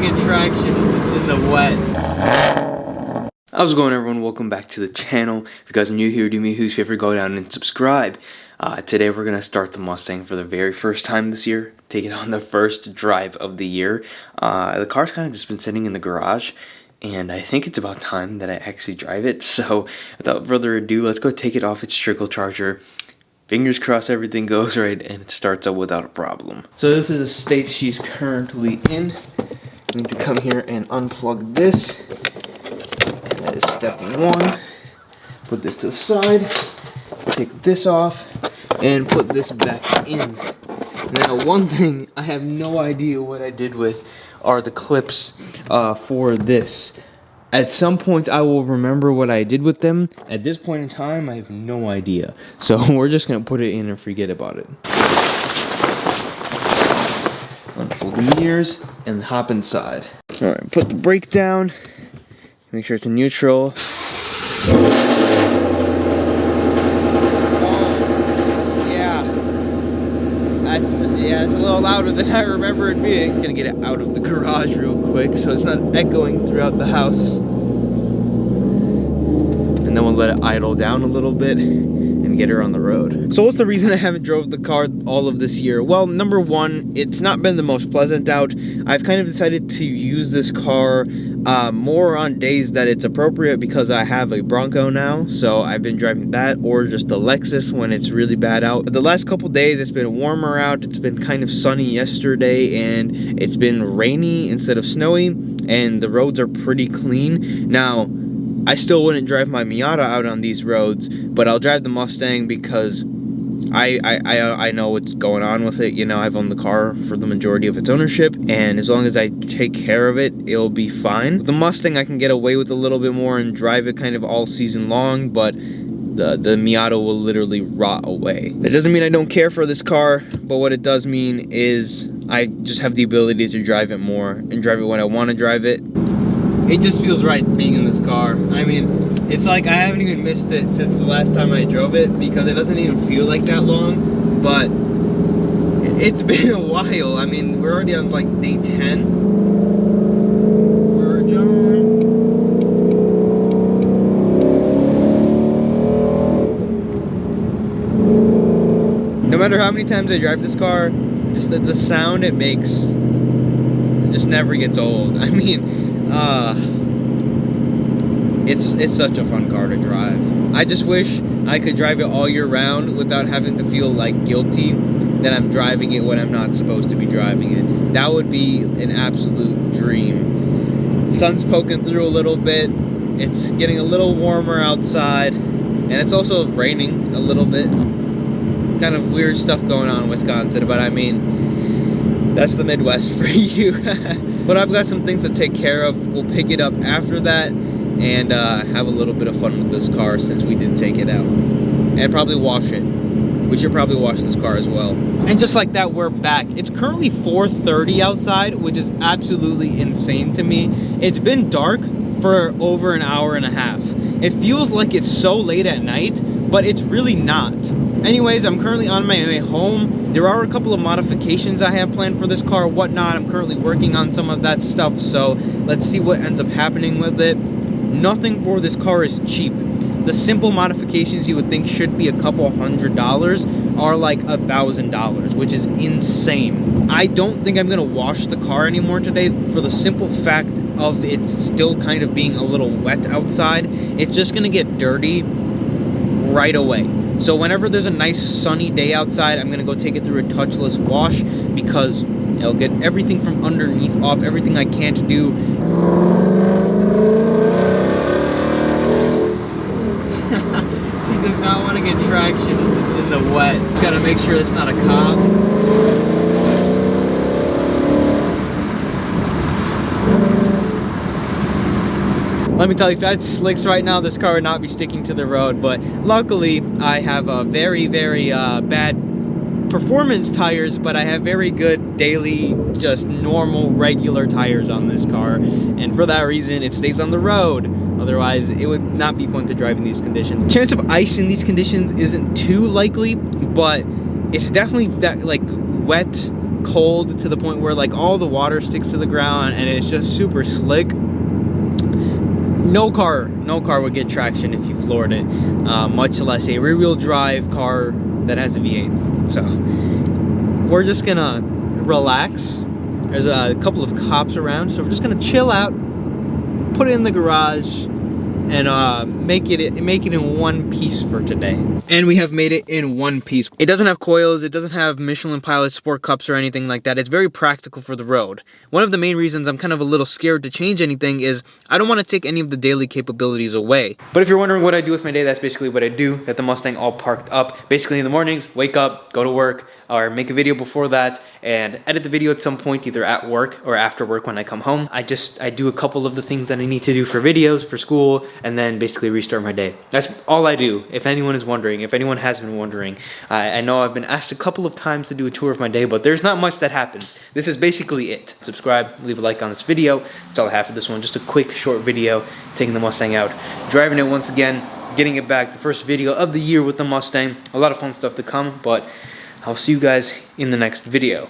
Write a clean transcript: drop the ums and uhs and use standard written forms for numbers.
get traction in the wet. How's it going, everyone? Welcome back to the channel. If you guys are new here, do me a huge favor, go down and subscribe. Today we're going to start the Mustang for the very first time this year. Take it on the first drive of the year. The car's kind of just been sitting in the garage, and I think it's about time that I actually drive it. So without further ado, let's go take it off its trickle charger. Fingers crossed everything goes right and it starts up without a problem. So this is the state she's currently in. I need to come here and unplug this. That is step one. Put this to the side. Take this off and put this back in. Now, one thing I have no idea what I did with are the clips for this. At some point I will remember what I did with them. At this point in time I have no idea. So we're just gonna put it in and forget about it. Unfold the mirrors and hop inside. Alright, put the brake down. Make sure it's in neutral. Yeah, it's a little louder than I remember it being. Gonna get it out of the garage real quick so it's not echoing throughout the house. And then we'll let it idle down a little bit and get her on the road. So what's the reason I haven't drove the car all of this year? Well, number one, it's not been the most pleasant out. I've kind of decided to use this car more on days that it's appropriate because I have a Bronco now, so I've been driving that or just a Lexus when it's really bad out. But the last couple days it's been warmer out. It's been kind of sunny yesterday and it's been rainy instead of snowy, and the roads are pretty clean. Now, I still wouldn't drive my Miata out on these roads, but I'll drive the Mustang because I know what's going on with it. You know, I've owned the car for the majority of its ownership, and as long as I take care of it, it'll be fine. With the Mustang, I can get away with a little bit more and drive it kind of all season long, but the Miata will literally rot away. That doesn't mean I don't care for this car, but what it does mean is I just have the ability to drive it more and drive it when I want to drive it. It just feels right being in this car. I mean, it's like I haven't even missed it since the last time I drove it because it doesn't even feel like that long, but it's been a while. I mean, we're already on like day 10. No matter how many times I drive this car, just the sound it makes, it just never gets old. I mean, it's such a fun car to drive. I just wish I could drive it all year round without having to feel like guilty that I'm driving it when I'm not supposed to be driving it. That would be an absolute dream. Sun's poking through a little bit. It's getting a little warmer outside, and it's also raining a little bit. Kind of weird stuff going on in Wisconsin, but I mean, that's the Midwest for you. But I've got some things to take care of. We'll pick it up after that and have a little bit of fun with this car since we did take it out. And probably wash it. We should probably wash this car as well. And just like that, we're back. It's currently 4:30 outside, which is absolutely insane to me. It's been dark for over an hour and a half. It feels like it's so late at night, but it's really not. Anyways, I'm currently on my way home. There are a couple of modifications I have planned for this car, whatnot. I'm currently working on some of that stuff, so let's see what ends up happening with it. Nothing for this car is cheap. The simple modifications you would think should be a couple $100 are like $1,000, which is insane. I don't think I'm gonna wash the car anymore today for the simple fact of it still kind of being a little wet outside. It's just gonna get dirty right away. So whenever there's a nice sunny day outside, I'm gonna go take it through a touchless wash because it'll get everything from underneath off, everything I can't do. She does not want to get traction in the wet. Just gotta make sure it's not a cop. Let me tell you, if I had slicks right now, this car would not be sticking to the road, but luckily I have a very, very bad performance tires, but I have very good daily, just normal, regular tires on this car, and for that reason, it stays on the road. Otherwise, it would not be fun to drive in these conditions. The chance of ice in these conditions isn't too likely, but it's definitely that like wet, cold to the point where like all the water sticks to the ground and it's just super slick. No car would get traction if you floored it, much less a rear-wheel drive car that has a V8. So we're just gonna relax. There's a couple of cops around, so we're just gonna chill out, put it in the garage, and make it in one piece for today. And we have made it in one piece. It doesn't have coils, it doesn't have Michelin Pilot Sport Cups or anything like that. It's very practical for the road. One of the main reasons I'm kind of a little scared to change anything is I don't want to take any of the daily capabilities away. But if you're wondering what I do with my day, that's basically what I do. Got the Mustang all parked up. Basically in the mornings, wake up, go to work, or make a video before that, and edit the video at some point, either at work or after work when I come home. I do a couple of the things that I need to do for videos, for school, and then basically restart my day. That's all I do, if anyone is wondering, if anyone has been wondering. I know I've been asked a couple of times to do a tour of my day, but there's not much that happens. This is basically it. Subscribe, leave a like on this video. That's all I have for this one. Just a quick, short video, taking the Mustang out, driving it once again, getting it back, the first video of the year with the Mustang. A lot of fun stuff to come, but I'll see you guys in the next video.